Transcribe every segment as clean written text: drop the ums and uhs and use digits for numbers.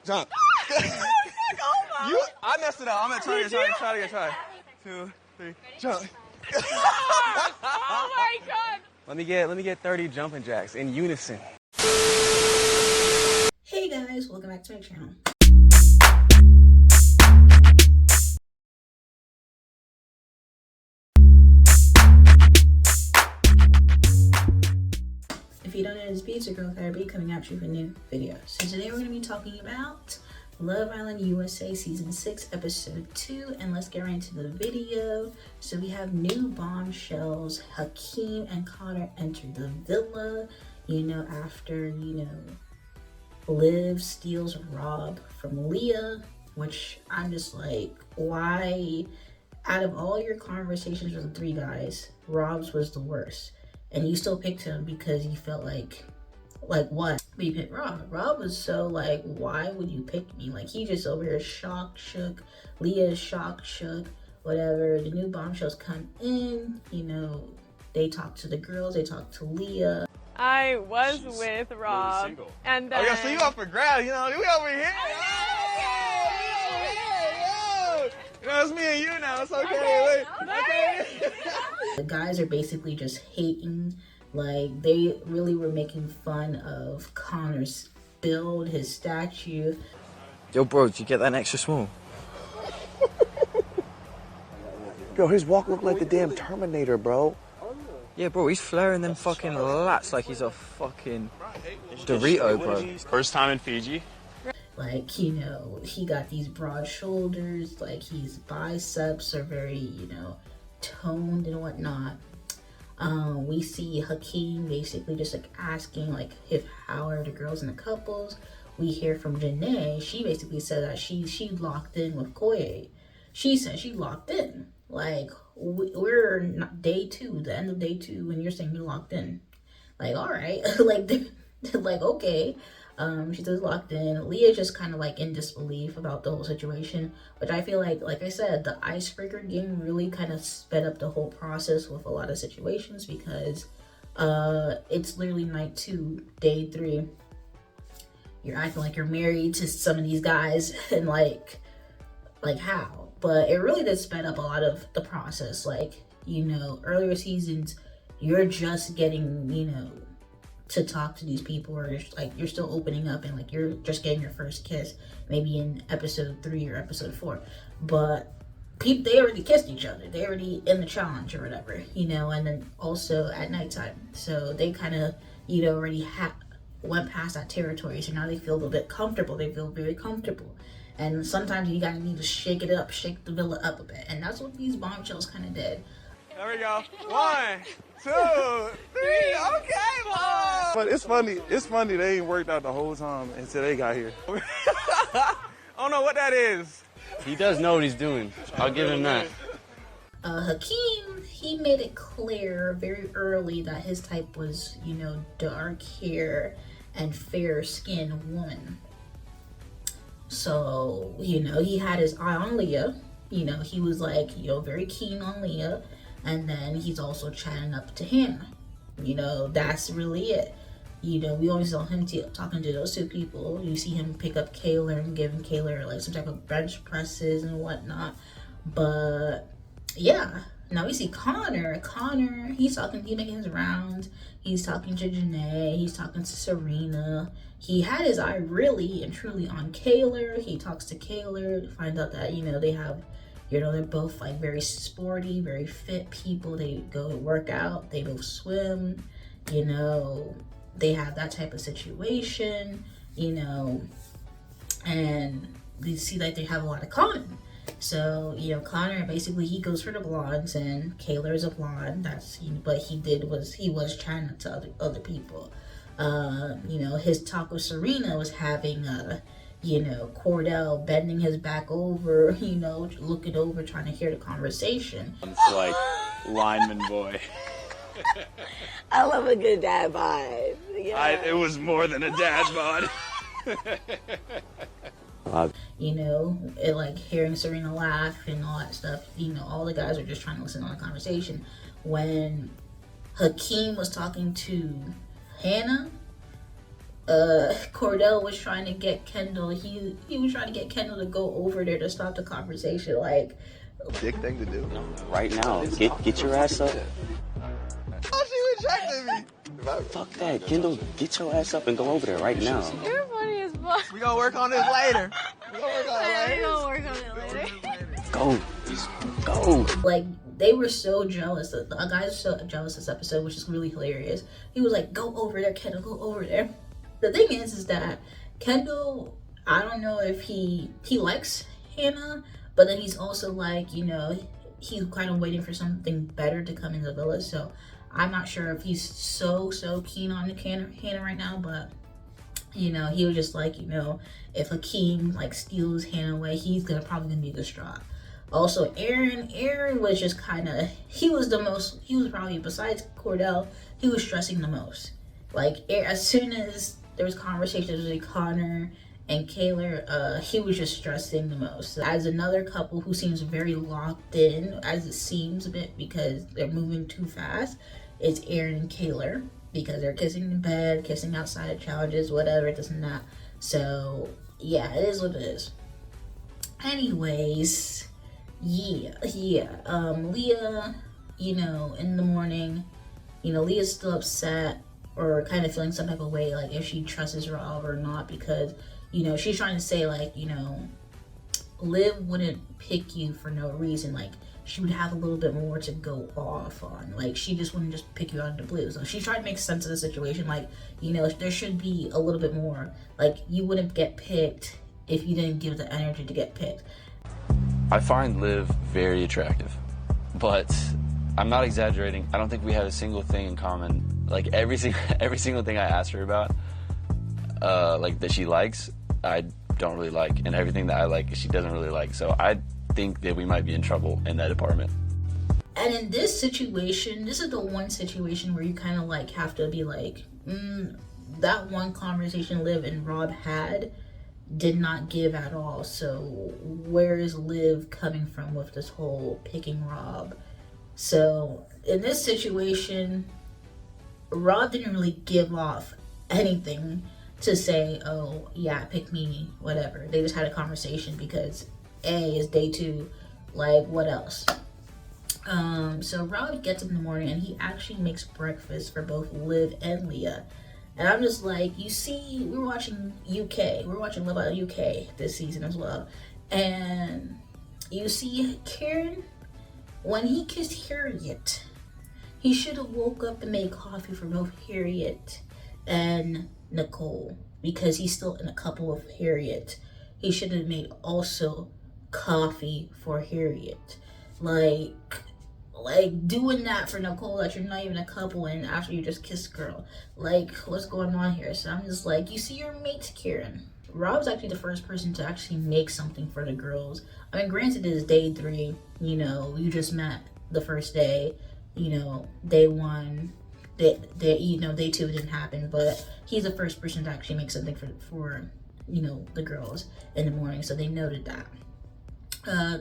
Jump. I messed it up. I'm gonna try again. 2, 3, jump. Oh my god! Let me get 30 jumping jacks in unison. Hey guys, welcome back to my channel. If you don't know, it's Pizza Girl KylerB coming at you with a new video. So today we're going to be talking about Love Island USA Season 6 Episode 2, and let's get right into the video. So we have new bombshells. Hakeem and Connor enter the villa, after, Liv steals Rob from Leah, which I'm just like, why? Out of all your conversations with the three guys, Rob's was the worst. And you still picked him because you felt like what? But you picked Rob. Rob was so like, why would you pick me? Like, he just over here shocked, shook. Leah is shocked, shook, whatever. The new bombshells come in, they talk to the girls, they talk to Leah. I was with Rob, really and then... Oh, yeah, so you up for grabs, we over here. It's me and you now, it's okay. Okay. The guys are basically just hating. Like, they really were making fun of Connor's build, his statue. Yo, bro, did you get that extra small? Yo, his walk looked like the damn Terminator, bro. Yeah, bro, he's flaring them fucking lats like he's a fucking Dorito, bro. First time in Fiji. Like, he got these broad shoulders, like his biceps are very, toned and whatnot. We see Hakeem basically just like asking like how are the girls in the couples. We hear from Janae. She basically said that she locked in with Koye. She said she locked in. Like, we're not day 2, the end of day 2, and you're saying you're locked in. Like, all right, like okay. She says locked in. Leah just kind of like in disbelief about the whole situation, which I feel like I said, the icebreaker game really kind of sped up the whole process with a lot of situations, because it's literally night 2, day 3. You're acting like you're married to some of these guys, and like how? But it really did sped up a lot of the process. Like, earlier seasons, you're just getting, to talk to these people, or like you're still opening up and like you're just getting your first kiss, maybe in episode 3 or episode 4. But they already kissed each other. They already in the challenge or whatever, and then also at nighttime. So they kind of, already went past that territory. So now they feel a little bit comfortable. They feel very comfortable. And sometimes you gotta need to shake it up, shake the villa up a bit. And that's what these bombshells kind of did. There we go. 1, 2, 3. Okay, boy. But it's funny they ain't worked out the whole time until they got here. I don't know what that is. He does know what he's doing. I'll give him that. Hakeem, he made it clear very early that his type was, dark hair and fair skinned woman. So, he had his eye on Leah. He was like, very keen on Leah. And then he's also chatting up to Hannah. That's really it. We always saw him talking to those 2 people. You see him pick up Kaylor and giving Kaylor like some type of bench presses and whatnot. But yeah, now we see Connor. He's making his rounds. He's talking to Janae. He's talking to Serena. He had his eye really and truly on Kaylor. He talks to Kaylor to find out that, they have, they're both like very sporty, very fit people. They go work out. They both swim. They have that type of situation, and we see that they have a lot of common. So, Connor, basically, he goes for the blondes, and Kaylor is a blonde. But he was chatting to other people. His talk with Serena was having Cordell bending his back over, looking over, trying to hear the conversation. It's like lineman boy. I love a good dad vibe. Yeah. It was more than a dad bod. Like hearing Serena laugh and all that stuff, all the guys are just trying to listen on the conversation. When Hakeem was talking to Hannah, Cordell was trying to get Kendall. He was trying to get Kendall to go over there to stop the conversation. Like, Dick thing to do. Right now, get your ass up. Oh, she rejected me. Fuck that, Kendall. Get your ass up and go over there right now. You're funny as fuck. We gonna work on this later. We gonna work on it We're later. gonna work on it later. Go, just go. like they were so jealous. The guys were so jealous this episode, which is really hilarious. He was like, "Go over there, Kendall. Go over there." The thing is that Kendall, I don't know if he likes Hannah, but then he's also like, you know, he's kind of waiting for something better to come in the villa. So I'm not sure if he's so keen on Hannah right now, but you know, he was just like, you know, if Hakeem like steals Hannah away, he's probably gonna be distraught. Also, Aaron was just kind of, he was probably, besides Cordell, he was stressing the most. Like, as soon as there was conversations with Connor and Kaylor, he was just stressing the most. As another couple who seems very locked in, as it seems a bit because they're moving too fast, it's Aaron and Kaylor, because they're kissing in bed, kissing outside of challenges, whatever, this and that. So, yeah, it is what it is. Anyways, Leah, you know, in the morning, you know, Leah's still upset or kind of feeling some type of way, like if she trusts Rob or not, because, you know, she's trying to say, like, you know, Liv wouldn't pick you for no reason. Like, she would have a little bit more to go off on. Like, she just wouldn't just pick you out of the blue. So she's trying to make sense of the situation. Like, you know, there should be a little bit more. Like, you wouldn't get picked if you didn't give the energy to get picked. I find Liv very attractive, but I'm not exaggerating. I don't think we have a single thing in common. Like, every single thing I asked her about, like, that she likes, I don't really like, and everything that I like, she doesn't really like. So I think that we might be in trouble in that department. And in this situation, this is the one situation where you kind of like have to be like, that one conversation Liv and Rob had did not give at all. So where is Liv coming from with this whole picking Rob? So in this situation, Rob didn't really give off anything to say, oh yeah, pick me, whatever. They just had a conversation because A is day 2, like what else? So Rob gets up in the morning and he actually makes breakfast for both Liv and Leah. And I'm just like, you see, we're watching Love Island UK this season as well. And you see Kieran, when he kissed Harriet, he should have woke up and made coffee for both Harriet and Nicole, because he's still in a couple with Harriet. He should have made also coffee for Harriet. Like doing that for Nicole that you're not even a couple and after you just kissed girl. Like, what's going on here? So I'm just like, you see your mate, Kieran. Rob's actually the first person to actually make something for the girls. I mean, granted, it is day 3. You know, you just met the first day. You know, day 1, you know, day 2 didn't happen, but he's the first person to actually make something for you know, the girls in the morning. So they noted that.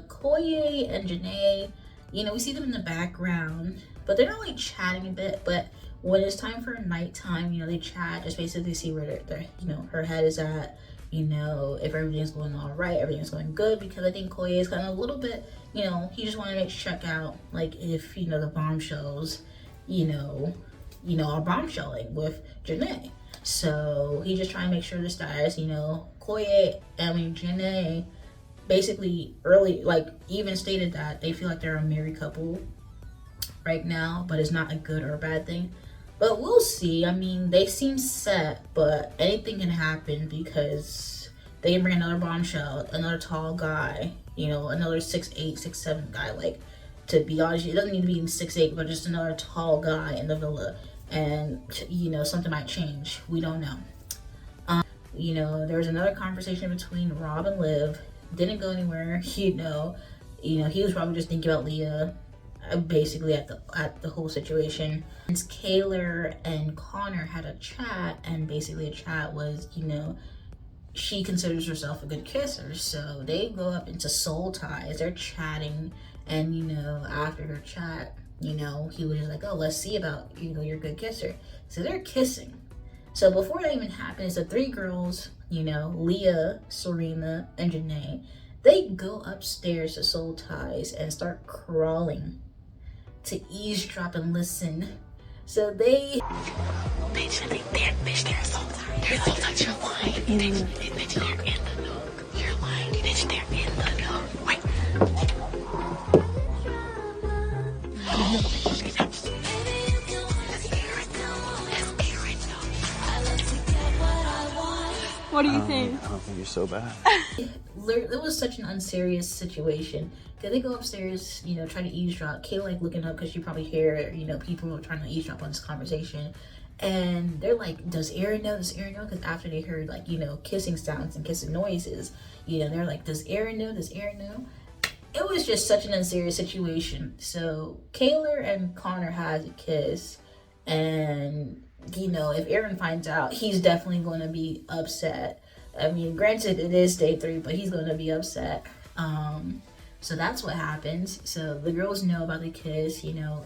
Koye and Janae, you know, we see them in the background, but they're not like chatting a bit. But when it's time for nighttime, you know, they chat, just basically see where their you know, her head is at, you know, if everything's going all right, everything's going good. Because I think Koye is kind of a little bit, you know, he just wanted to check out, like, if, you know, the bombshells, you know, are bombshelling with Janae. So he's just trying to make sure the status, you know, Janae basically early, like, even stated that they feel like they're a married couple right now, but it's not a good or a bad thing. But we'll see. I mean, they seem set, but anything can happen because they can bring another bombshell, another tall guy, you know, another 6'8", 6'7" guy. Like, to be honest, it doesn't need to be 6'8", but just another tall guy in the villa. And, you know, something might change. We don't know. You know, there was another conversation between Rob and Liv. Didn't go anywhere. You know, he was probably just thinking about Leah, basically at the whole situation. And Kaylor and Connor had a chat, and basically the chat was, you know, she considers herself a good kisser, so they go up into soul ties. They're chatting, and, you know, after their chat, you know, he was just like, oh, let's see about, you know, your good kisser. So they're kissing. So before that even happens, the three girls, you know, Leah, Serena, and Janae, they go upstairs to Soul Ties and start crawling to eavesdrop and listen. So they... Bitch, they're so tired. They're so tired. You're lying. Bitch, they're in the nook. You're lying. Bitch, they're in the nook. Wait. What do you think? I don't think you're so bad. It was such an unserious situation. Cause they go upstairs, you know, try to eavesdrop. Kayla like looking up because you probably hear, you know, people trying to eavesdrop on this conversation. And they're like, does Aaron know? Does Aaron know? Because after they heard, like, you know, kissing sounds and kissing noises, you know, they're like, does Aaron know? Does Aaron know? It was just such an unserious situation. So Kaylor and Connor has a kiss, and you know, if Aaron finds out, he's definitely going to be upset. I mean, granted, it is day 3, but he's going to be upset. So that's what happens. So the girls know about the kiss. You know,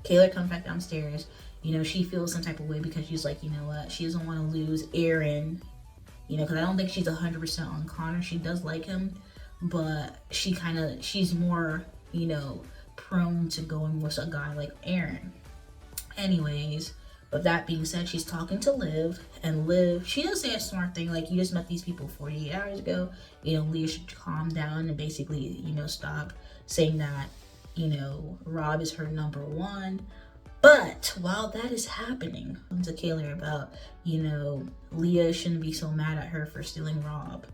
Kaylor comes back downstairs. You know, she feels some type of way because she's like, you know what, she doesn't want to lose Aaron. You know, because I don't think she's 100% on Connor. She does like him, but she's more, you know, prone to going with a guy like Aaron. Anyways, with that being said, she's talking to Liv, and Liv, she does say a smart thing, like, you just met these people 48 hours ago. You know, Leah should calm down and basically, you know, stop saying that, you know, Rob is her number one. But while that is happening, I'm to Kaylor about, you know, Leah shouldn't be so mad at her for stealing Rob.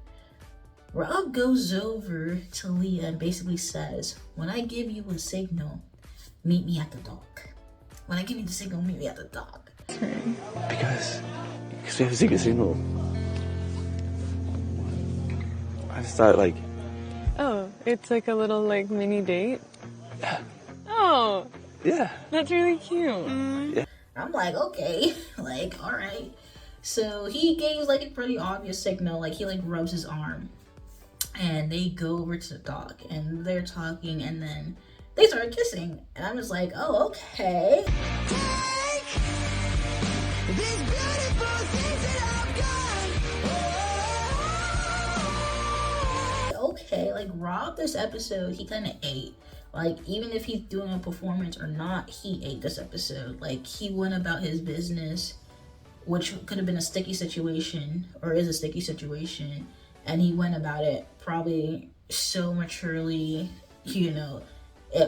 Rob goes over to Leah and basically says, when I give you a signal, meet me at the dock. When I give you the signal, meet me at the dock. Because we have a secret signal. I just thought, like... Oh, it's like a little, like, mini date? Yeah. Oh, Yeah. that's really cute. Yeah. I'm like, okay, like, all right. So he gave like a pretty obvious signal, like he like rubs his arm, and they go over to the dock and they're talking, and then they started kissing, and I was like, oh, okay. Okay, like Rob this episode, he kind of ate. Like, even if he's doing a performance or not, he ate this episode. Like, he went about his business, which could have been a sticky situation, or is a sticky situation, and he went about it probably so maturely, you know,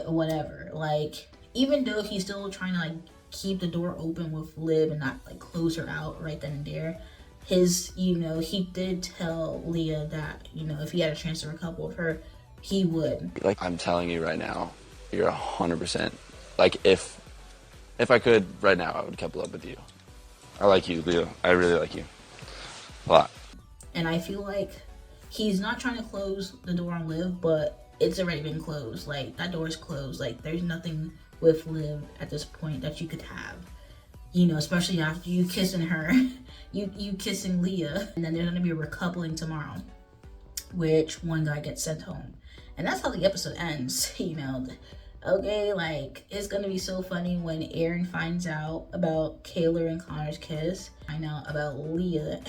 whatever. Like, even though he's still trying to, like, keep the door open with Liv and not, like, close her out right then and there, his, you know, he did tell Leah that, you know, if he had a chance to recouple with her, he would. Like, I'm telling you right now, you're 100%. Like, if I could right now, I would couple up with you. I like you, Leah. I really like you. A lot. And I feel like he's not trying to close the door on Liv, but it's already been closed. Like, that door is closed. Like, there's nothing with Liv at this point that you could have. You know, especially after you kissing her, you kissing Leah, and then there's gonna be a recoupling tomorrow, which one guy gets sent home. And that's how the episode ends, you know. Okay, like, it's gonna be so funny when Aaron finds out about Kaylor and Connor's kiss, find out about Leah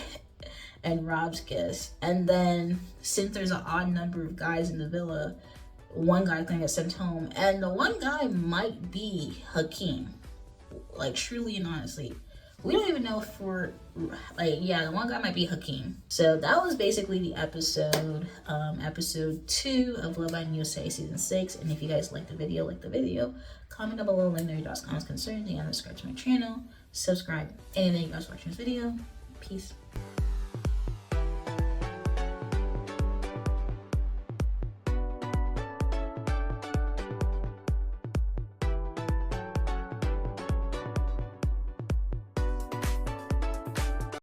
and Rob's kiss, and then since there's an odd number of guys in the villa, one guy's gonna get sent home, and the one guy might be Hakeem. Like, truly and honestly, we don't even know for, like, yeah, the one guy might be Hakeem. So that was basically the episode, episode 2 of Love Island USA season 6. And if you guys like the video, comment down below, let me know your thoughts, comments, concerns, and subscribe to my channel, subscribe, anything you guys watching this video. Peace.